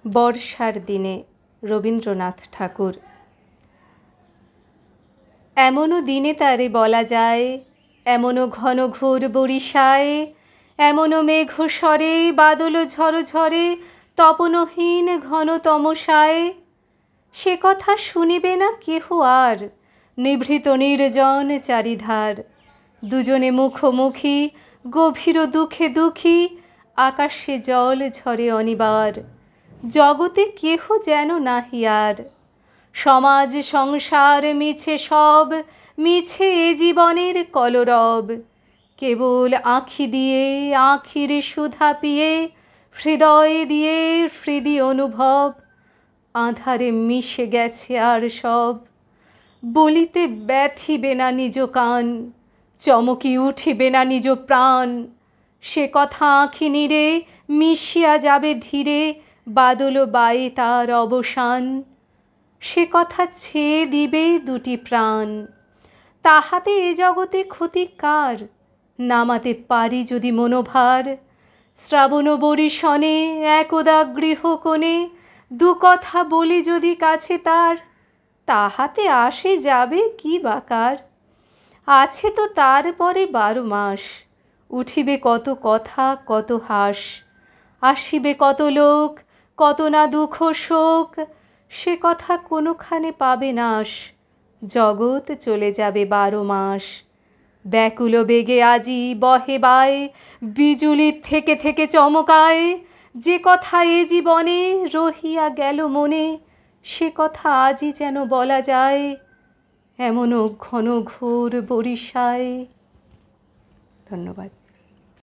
বর্ষার দিনে রবীন্দ্রনাথ ঠাকুর। এমনও দিনে তারে বলা যায়, এমনও ঘন ঘোর বরিশায়, এমনও মেঘ স্বরে বাদল ঝড় ঝরে, তপনহীন ঘন তমসায়। সে কথা শুনিবে না কেহ আর, নিভৃত নির্জন চারিধার। দুজনে মুখোমুখি, গভীর দুঃখে দুঃখী, আকাশে জল ঝরে অনিবার। জগতে কেহ যেন নাহি আর। সমাজ সংসার মিছে সব, মিছে এ জীবনের কলরব। কেবল আঁখি দিয়ে আঁখির সুধা পিয়ে, হৃদয় দিয়ে হৃদি অনুভব। আঁধারে মিশে গেছে আর সব, বলিতে ব্যথিবে না নিজ কান, চমকি উঠিবে না নিজ প্রাণ। সে কথা আঁখি নীড়ে মিশিয়া যাবে ধীরে, বাদল বায়ে তার অবসান। সে কথা ছেয়ে দিবে দুটি প্রাণ, তাহাতে এ জগতে ক্ষতি কার? নামাতে পারি যদি মনোভার। শ্রাবণ বরিশনে একদা গৃহকোণে, দু কথা বলি যদি কাছে তার, তাহাতে আসে যাবে কি বাকার? আছে তো তার পরে 12 মাস, উঠিবে কত কথা কত হাস। আসিবে কত লোক, কত না দুঃখ শোক, সে কথা কোনোখানে পাবে নাশ। জগৎ চলে যাবে 12 মাস। ব্যাকুল বেগে আজি বহে বায়, বিজুলির থেকে থেকে চমকায়। যে কথা এ জীবনে রহিয়া গেল মনে, সে কথা আজই যেন বলা যায়, এমনও ঘন ঘোর বরিশায়। ধন্যবাদ।